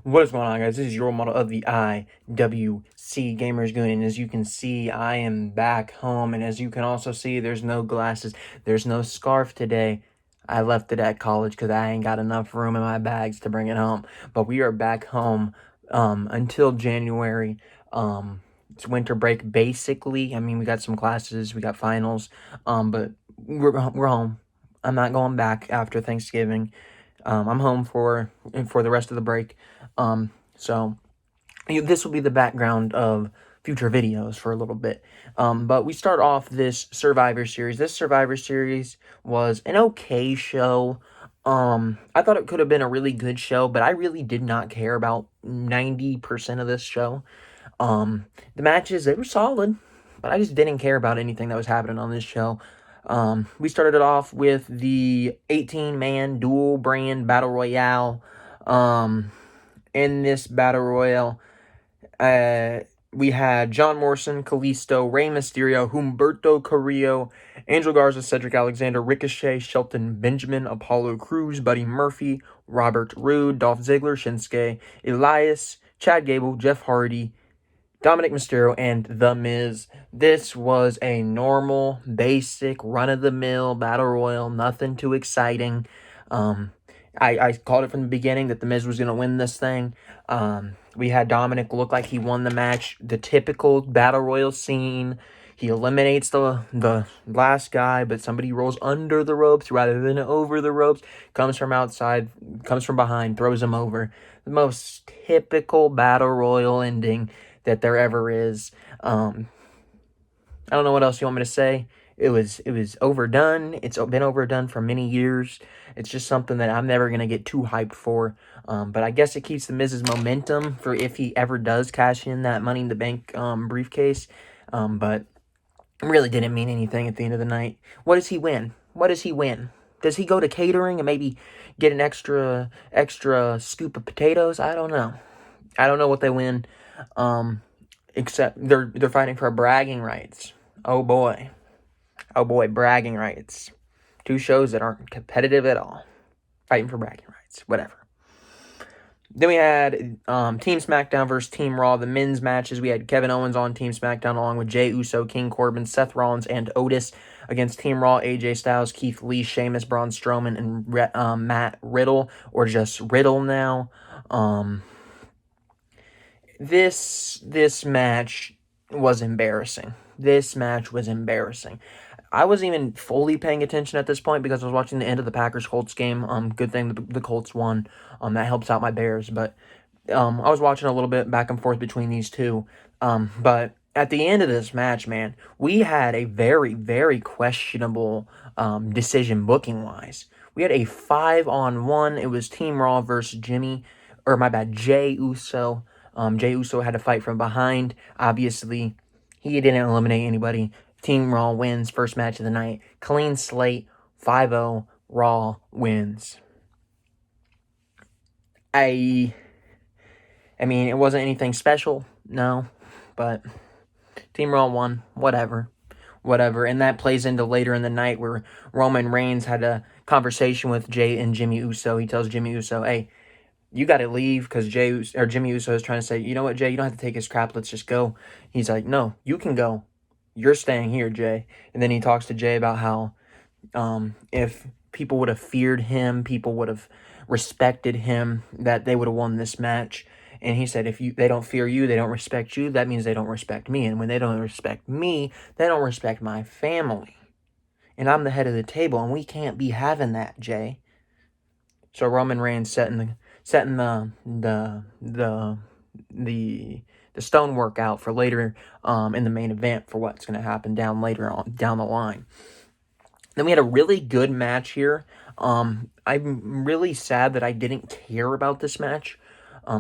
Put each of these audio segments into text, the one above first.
What is going on, guys? This is your model of the IWC Gamers Goon, and as you can see, I am back home, and as you can also see, there's no glasses, there's no scarf today. I left it at college because I ain't got enough room in my bags to bring it home, but we are back home until January. It's winter break, basically. I mean, we got some classes, we got finals, but we're home. I'm not going back after Thanksgiving. I'm home for the rest of the break. So this will be the background of future videos for a little bit. But we start off this Survivor Series. This Survivor Series was an okay show. I thought it could have been a really good show, but I really did not care about 90% of this show. The matches, they were solid, but I just didn't care about anything that was happening on this show. We started it off with the 18-man dual brand battle royale. In this battle royale, we had John Morrison, Kalisto, Rey Mysterio, Humberto Carrillo, Angel Garza, Cedric Alexander, Ricochet, Shelton Benjamin, Apollo Crews, Buddy Murphy, Robert Roode, Dolph Ziggler, Shinsuke Elias, Chad Gable, Jeff Hardy, Dominic Mysterio, and The Miz. This was a normal, basic, run-of-the-mill battle royal. Nothing too exciting. I called it from the beginning that The Miz was going to win this thing. We had Dominic look like he won the match. The typical battle royal scene. He eliminates the last guy, but somebody rolls under the ropes rather than over the ropes. Comes from outside, comes from behind, throws him over. The most typical battle royal ending that there ever is. I don't know what else you want me to say. It was overdone. It's been overdone for many years. It's just something that I'm never going to get too hyped for. But I guess it keeps the Miz's momentum for if he ever does cash in that Money in the Bank briefcase. But it really didn't mean anything at the end of the night. What does he win? What does he win? Does he go to catering and maybe get an extra scoop of potatoes? I don't know. I don't know what they win. Except they're fighting for bragging rights. Oh boy, bragging rights. Two shows that aren't competitive at all, fighting for bragging rights. Whatever. Then we had Team SmackDown versus Team Raw, the men's matches. We had Kevin Owens on Team SmackDown along with Jey Uso, King Corbin, Seth Rollins, and Otis against Team Raw, AJ Styles, Keith Lee, Sheamus, Braun Strowman, and Matt Riddle, or just Riddle now. This match was embarrassing. This match was embarrassing. I wasn't even fully paying attention at this point because I was watching the end of the Packers-Colts game. Good thing the Colts won. That helps out my Bears. But I was watching a little bit back and forth between these two. But at the end of this match, man, we had a very, very questionable decision booking-wise. We had a 5-on-1. It was Team Raw versus Jey Uso. Jey Uso had to fight from behind. Obviously, he didn't eliminate anybody. Team Raw wins first match of the night. Clean slate, 5-0, Raw wins. I mean, it wasn't anything special, no, but Team Raw won, whatever. And that plays into later in the night where Roman Reigns had a conversation with Jey and Jimmy Uso. He tells Jimmy Uso, hey, you got to leave because Jimmy Uso is trying to say, you know what, Jey, you don't have to take his crap. Let's just go. He's like, no, you can go. You're staying here, Jey. And then he talks to Jey about how if people would have feared him, people would have respected him, that they would have won this match. And he said, if they don't fear you, they don't respect you, that means they don't respect me. And when they don't respect me, they don't respect my family. And I'm the head of the table, and we can't be having that, Jey. So Roman Reigns setting the stonework out for later in the main event for what's going to happen down the line. Then we had a really good match here. I'm really sad that I didn't care about this match. I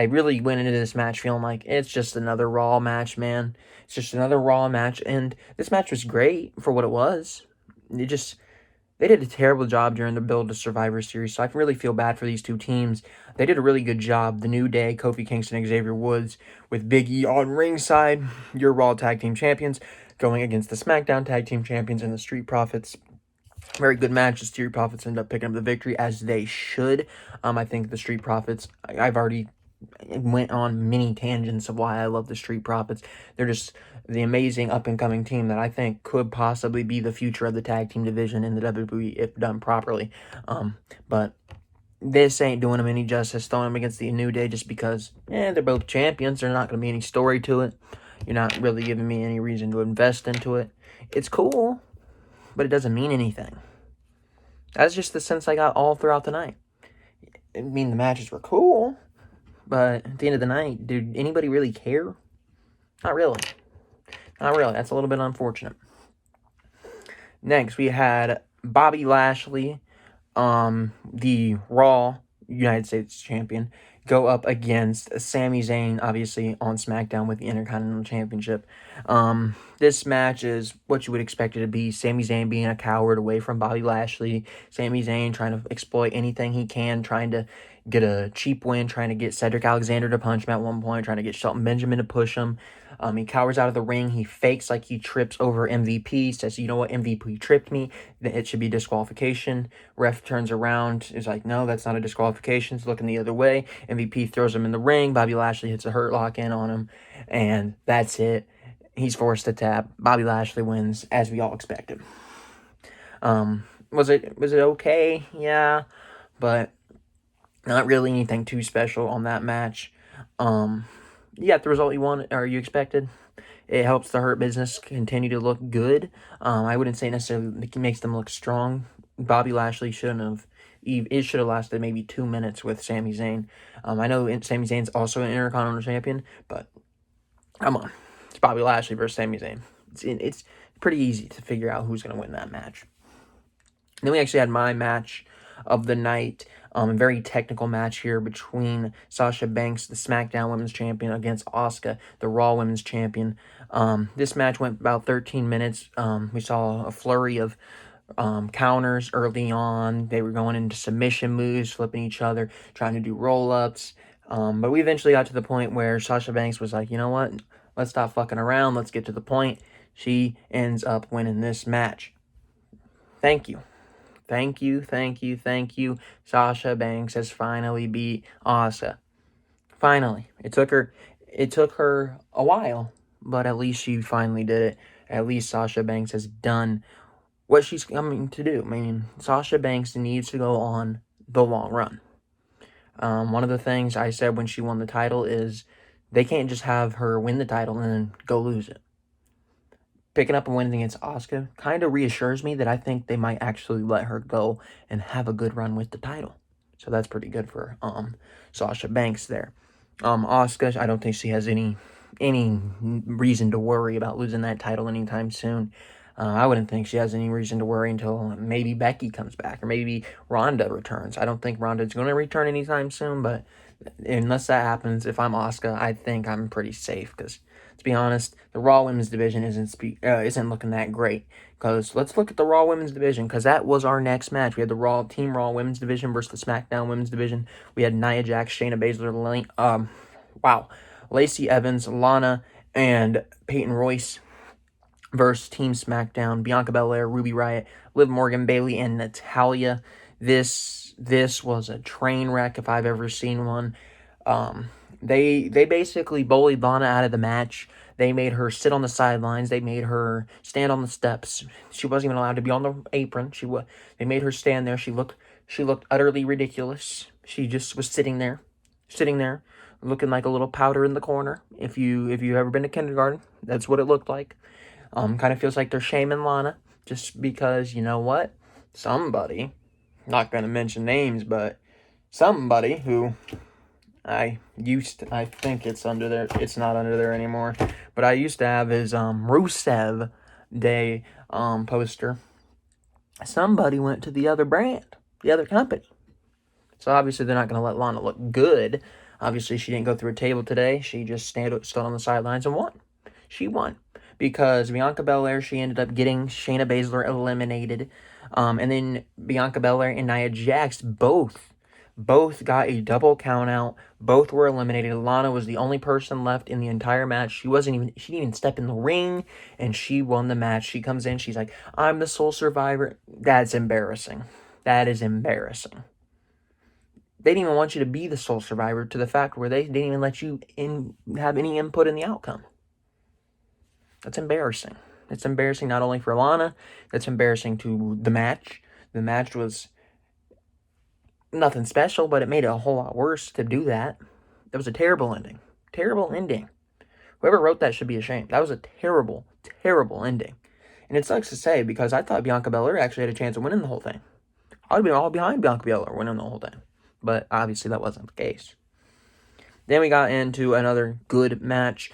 really went into this match feeling like it's just another Raw match, man. It's just another Raw match, and this match was great for what it was. They did a terrible job during the build to Survivor Series, so I really feel bad for these two teams. They did a really good job. The New Day, Kofi Kingston, Xavier Woods, with Big E on ringside, your Raw Tag Team Champions, going against the SmackDown Tag Team Champions and the Street Profits. Very good match. The Street Profits end up picking up the victory, as they should. I think the Street Profits, I've already went on many tangents of why I love the Street Profits. They're just the amazing up-and-coming team that I think could possibly be the future of the tag team division in the WWE if done properly. But this ain't doing them any justice, throwing them against the New Day just because, they're both champions. There's not going to be any story to it. You're not really giving me any reason to invest into it. It's cool, but it doesn't mean anything. That's just the sense I got all throughout the night. I mean, the matches were cool, but at the end of the night, did anybody really care? Not really. Not really. That's a little bit unfortunate. Next, we had Bobby Lashley, the Raw United States champion, go up against Sami Zayn, obviously on SmackDown with the Intercontinental Championship. This match is what you would expect it to be. Sami Zayn being a coward away from Bobby Lashley. Sami Zayn trying to exploit anything he can, trying to get a cheap win, trying to get Cedric Alexander to punch him at one point, trying to get Shelton Benjamin to push him. He cowers out of the ring. He fakes like he trips over MVP, says, you know what, MVP tripped me. It should be disqualification. Ref turns around, is like, no, that's not a disqualification. He's looking the other way. MVP throws him in the ring. Bobby Lashley hits a hurt lock in on him, and that's it. He's forced to tap. Bobby Lashley wins, as we all expected. Was it okay? Yeah, but not really anything too special on that match. You got the result you wanted, or you expected. It helps the Hurt Business continue to look good. I wouldn't say necessarily it makes them look strong. Bobby Lashley shouldn't have. It should have lasted maybe 2 minutes with Sami Zayn. I know Sami Zayn's also an Intercontinental Champion, but come on. It's Bobby Lashley versus Sami Zayn. It's pretty easy to figure out who's going to win that match. Then we actually had my match of the night. A very technical match here between Sasha Banks, the SmackDown Women's Champion, against Asuka, the Raw Women's Champion. This match went about 13 minutes. We saw a flurry of counters early on. They were going into submission moves, flipping each other, trying to do roll-ups. But we eventually got to the point where Sasha Banks was like, you know what? Let's stop fucking around. Let's get to the point. She ends up winning this match. Thank you. Thank you. Sasha Banks has finally beat Asuka. Finally. It took her a while, but at least she finally did it. At least Sasha Banks has done what she's coming to do. I mean, Sasha Banks needs to go on the long run. One of the things I said when she won the title is they can't just have her win the title and then go lose it. Picking up and winning against Asuka kind of reassures me that I think they might actually let her go and have a good run with the title. So that's pretty good for Sasha Banks there. Asuka, I don't think she has any reason to worry about losing that title anytime soon. I wouldn't think she has any reason to worry until maybe Becky comes back or maybe Ronda returns. I don't think Ronda's going to return anytime soon, but unless that happens, if I'm Asuka, I think I'm pretty safe because, to be honest, the Raw Women's Division isn't looking that great. Because let's look at the Raw Women's Division, because that was our next match. We had the Team Raw Women's Division versus the SmackDown Women's Division. We had Nia Jax, Shayna Baszler, Lacey Evans, Lana, and Peyton Royce versus Team SmackDown, Bianca Belair, Ruby Riott, Liv Morgan, Bayley, and Natalya. This was a train wreck if I've ever seen one. They basically bullied Lana out of the match. They made her sit on the sidelines. They made her stand on the steps. She wasn't even allowed to be on the apron. They made her stand there. She looked utterly ridiculous. She just was sitting there, looking like a little powder in the corner. If you've ever been to kindergarten, that's what it looked like. Kind of feels like they're shaming Lana just because, you know what? Somebody, not going to mention names, but somebody who I think it's under there. It's not under there anymore. But I used to have his Rusev Day poster. Somebody went to the other brand, the other company. So obviously they're not going to let Lana look good. Obviously she didn't go through a table today. She just stood on the sidelines and won. She won. Because Bianca Belair, she ended up getting Shayna Baszler eliminated. And then Bianca Belair and Nia Jax both Both got a double count out. Both were eliminated. Lana was the only person left in the entire match. She didn't even step in the ring, and she won the match. She comes in, she's like, I'm the sole survivor. That's embarrassing. That is embarrassing. They didn't even want you to be the sole survivor, to the fact where they didn't even let you have any input in the outcome. That's embarrassing. It's embarrassing not only for Lana, that's embarrassing to the match. The match was nothing special, but it made it a whole lot worse to do that. That was a terrible ending. Terrible ending. Whoever wrote that should be ashamed. That was a terrible, terrible ending. And it sucks to say, because I thought Bianca Belair actually had a chance of winning the whole thing. I would have been all behind Bianca Belair winning the whole thing. But obviously that wasn't the case. Then we got into another good match.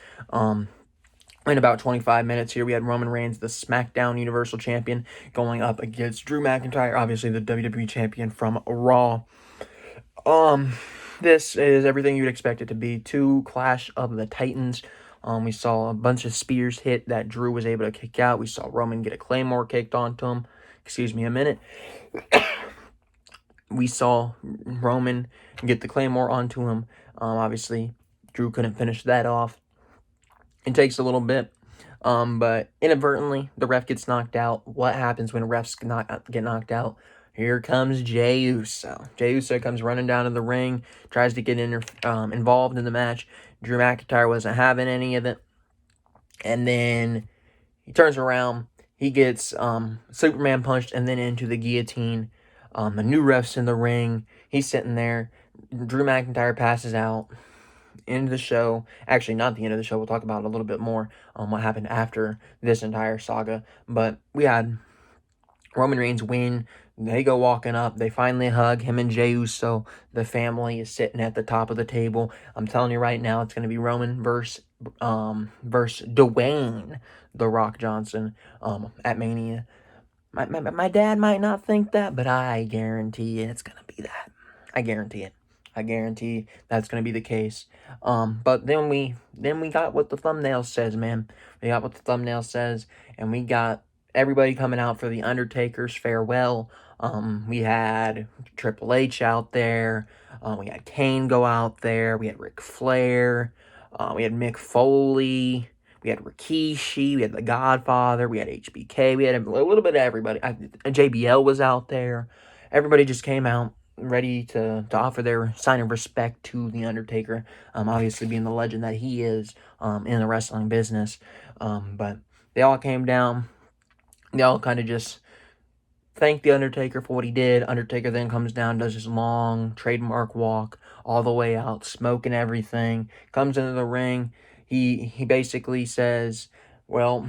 In about 25 minutes here, we had Roman Reigns, the SmackDown Universal Champion, going up against Drew McIntyre, obviously the WWE Champion from Raw. This is everything you'd expect it to be. Two Clash of the Titans. We saw a bunch of spears hit that Drew was able to kick out. We saw Roman get a Claymore kicked onto him. Excuse me a minute. We saw Roman get the Claymore onto him. Obviously, Drew couldn't finish that off. It takes a little bit, but inadvertently, the ref gets knocked out. What happens when refs get knocked out? Here comes Jey Uso. Jey Uso comes running down to the ring, tries to get involved in the match. Drew McIntyre wasn't having any of it. And then he turns around. He gets Superman punched and then into the guillotine. A new ref's in the ring. He's sitting there. Drew McIntyre passes out. End of the show. Actually, not the end of the show. We'll talk about it a little bit more on what happened after this entire saga. But we had Roman Reigns win. They go walking up. They finally hug him and Jey Uso. The family is sitting at the top of the table. I'm telling you right now, it's going to be Roman versus Dwayne The Rock Johnson at Mania. My dad might not think that, but I guarantee it's going to be that. I guarantee it. I guarantee that's going to be the case. But then we got what the thumbnail says, man. We got what the thumbnail says, and we got everybody coming out for the Undertaker's farewell. We had Triple H out there. We had Kane go out there. We had Ric Flair. We had Mick Foley. We had Rikishi. We had The Godfather. We had HBK. We had a little bit of everybody. JBL was out there. Everybody just came out ready to offer their sign of respect to The Undertaker, obviously being the legend that he is in the wrestling business. But they all came down. They all kind of just thanked The Undertaker for what he did. Undertaker then comes down, does his long trademark walk all the way out, smoking everything, comes into the ring. He basically says, well,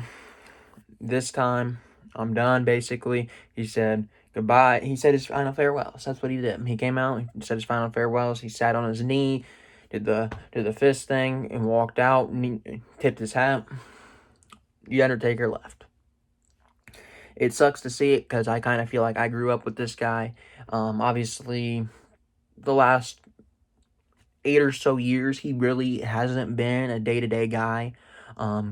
this time I'm done, basically. He said goodbye. He said his final farewells. That's what he did. He came out, he said his final farewells. He sat on his knee, did the fist thing, and walked out, and he tipped his hat. The Undertaker left. It sucks to see it, because I kind of feel like I grew up with this guy. Obviously, the last 8 or so years, he really hasn't been a day-to-day guy.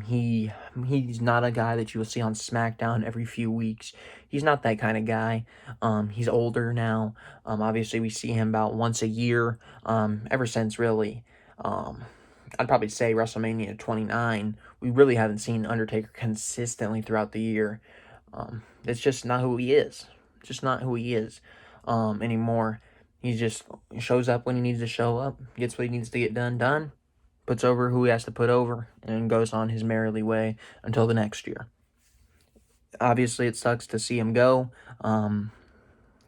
He's not a guy that you will see on SmackDown every few weeks. He's not that kind of guy. He's older now. Obviously we see him about once a year. Ever since really, I'd probably say WrestleMania 29. We really haven't seen Undertaker consistently throughout the year. It's just not who he is. It's just not who he is anymore. He just shows up when he needs to show up, gets what he needs to get done, puts over who he has to put over, and goes on his merrily way until the next year. Obviously, it sucks to see him go.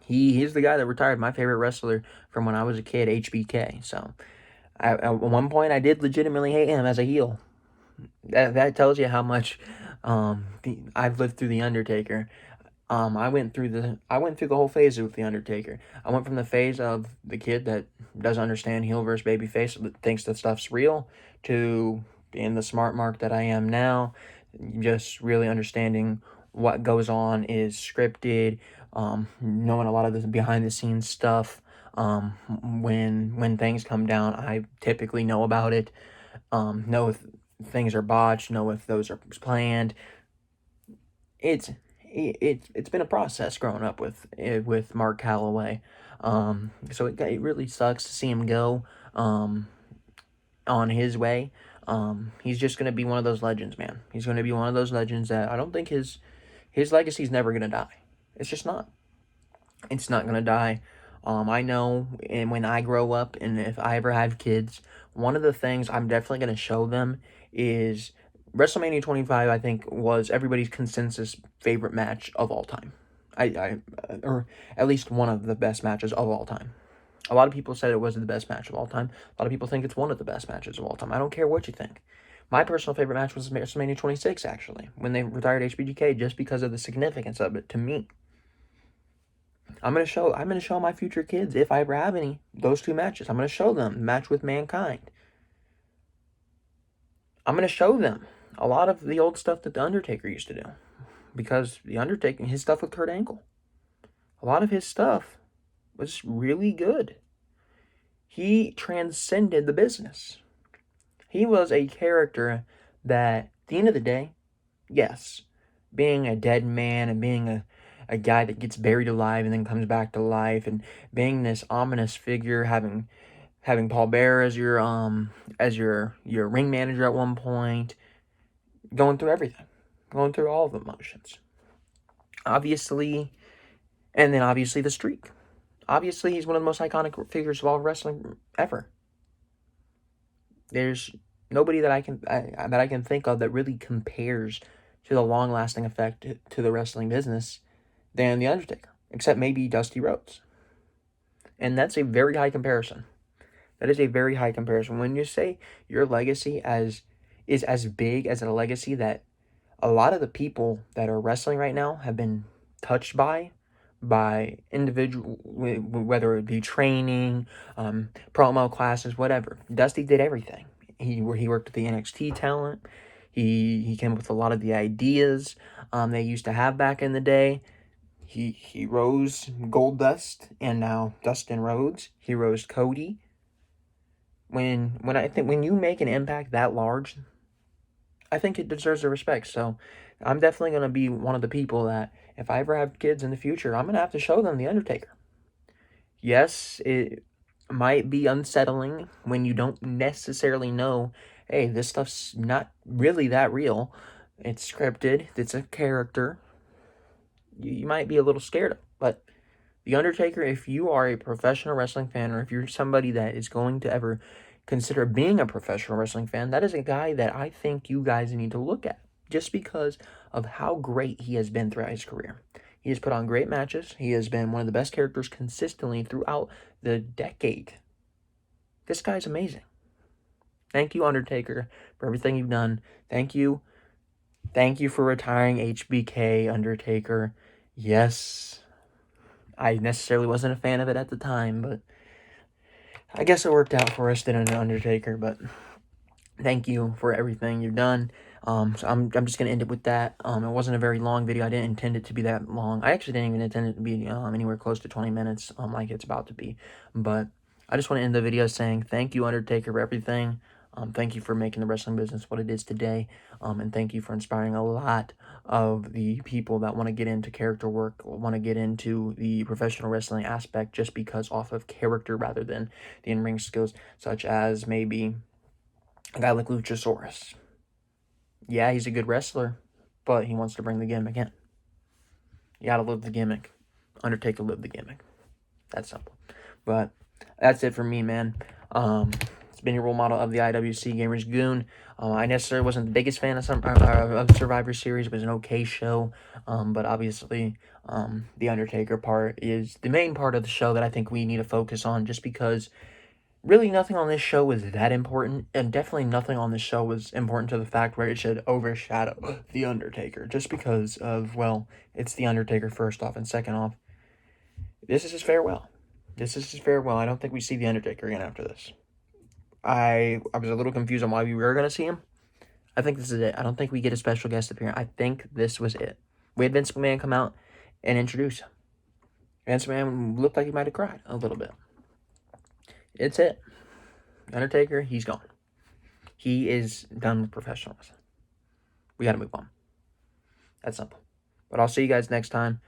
He's the guy that retired my favorite wrestler from when I was a kid, HBK. So, at one point, I did legitimately hate him as a heel. That tells you how much I've lived through The Undertaker. I went through the whole phase with The Undertaker. I went from the phase of the kid that doesn't understand heel versus babyface, that thinks that stuff's real, to being the smart mark that I am now, just really understanding what goes on is scripted, knowing a lot of the behind the scenes stuff. When things come down, I typically know about it, know if things are botched, know if those are planned. It's been a process growing up with Mark Calloway. So it really sucks to see him go on his way. He's just going to be one of those legends, man. He's going to be one of those legends that I don't think his legacy's never going to die. It's just not. It's not going to die. I know, and when I grow up, and if I ever have kids, one of the things I'm definitely going to show them is WrestleMania 25. I think was everybody's consensus favorite match of all time. Or at least one of the best matches of all time. A lot of people said it was the best match of all time. A lot of people think it's one of the best matches of all time. I don't care what you think. My personal favorite match was WrestleMania 26, actually, when they retired HBGK, just because of the significance of it to me. I'm gonna show my future kids, if I ever have any, those two matches. I'm gonna show them the match with Mankind. I'm gonna show them a lot of the old stuff that the Undertaker used to do, because the Undertaker, his stuff with Kurt Angle, a lot of his stuff was really good. He transcended the business. He was a character that, at the end of the day, yes, being a dead man and being a guy that gets buried alive and then comes back to life, and being this ominous figure, having Paul Bearer as your ring manager at one point, going through everything, going through all of the emotions. Obviously, and then obviously the streak. Obviously, he's one of the most iconic figures of all wrestling ever. There's nobody that I can think of that really compares to the long-lasting effect to the wrestling business than the Undertaker, except maybe Dusty Rhodes. And that's a very high comparison. That is a very high comparison. When you say your legacy is as big as a legacy that a lot of the people that are wrestling right now have been touched by individual, whether it be training, promo classes, whatever. Dusty did everything. He worked with the NXT talent. He came up with a lot of the ideas they used to have back in the day. He rose Goldust and now Dustin Rhodes. He rose Cody. When you make an impact that large, I think it deserves the respect. So I'm definitely going to be one of the people that, if I ever have kids in the future, I'm going to have to show them The Undertaker. Yes, it might be unsettling when you don't necessarily know, hey, this stuff's not really that real. It's scripted. It's a character. You might be a little scared of it. But The Undertaker, if you are a professional wrestling fan, or if you're somebody that is going to ever consider being a professional wrestling fan, that is a guy that I think you guys need to look at, just because of how great he has been throughout his career. He has put on great matches. He has been one of the best characters consistently throughout the decade. This guy's amazing. Thank you, Undertaker, for everything you've done. Thank you. Thank you for retiring HBK, Undertaker. Yes, I necessarily wasn't a fan of it at the time, but I guess it worked out for us, didn't it, Undertaker? But thank you for everything you've done. So I'm just gonna end it with that. It wasn't a very long video. I didn't intend it to be that long. I actually didn't even intend it to be anywhere close to 20 minutes, like it's about to be. But I just want to end the video saying thank you, Undertaker, for everything. Thank you for making the wrestling business what it is today. And thank you for inspiring a lot of the people that want to get into character work, want to get into the professional wrestling aspect just because off of character rather than the in-ring skills, such as maybe a guy like Luchasaurus. Yeah, he's a good wrestler, but he wants to bring the gimmick in. You gotta live the gimmick. Undertaker lived the gimmick. That's simple. But that's it for me, man. It's been your role model of the IWC Gamers Goon. I necessarily wasn't the biggest fan of Survivor Series. It was an okay show. But obviously, the Undertaker part is the main part of the show that I think we need to focus on, just because really nothing on this show was that important, and definitely nothing on this show was important to the fact where it should overshadow The Undertaker, just because of, well, it's The Undertaker first off, and second off, this is his farewell. This is his farewell. I don't think we see The Undertaker again after this. I was a little confused on why we were going to see him. I think this is it. I don't think we get a special guest appearance. I think this was it. We had Vince McMahon come out and introduce him. Vince McMahon looked like he might have cried a little bit. It's it. Undertaker, he's gone. He is done with professional wrestling. We got to move on. That's simple. But I'll see you guys next time.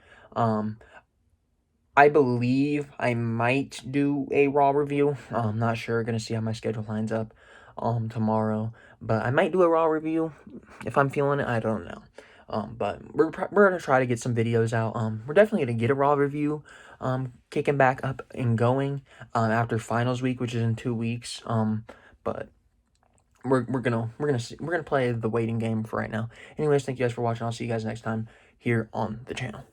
I believe I might do a Raw review. I'm not sure. Gonna see how my schedule lines up tomorrow. But I might do a Raw review if I'm feeling it. I don't know. But we're gonna try to get some videos out. We're definitely gonna get a Raw review kicking back up and going after finals week, which is in 2 weeks. But we're gonna play the waiting game for right now. Anyways, thank you guys for watching. I'll see you guys next time here on the channel.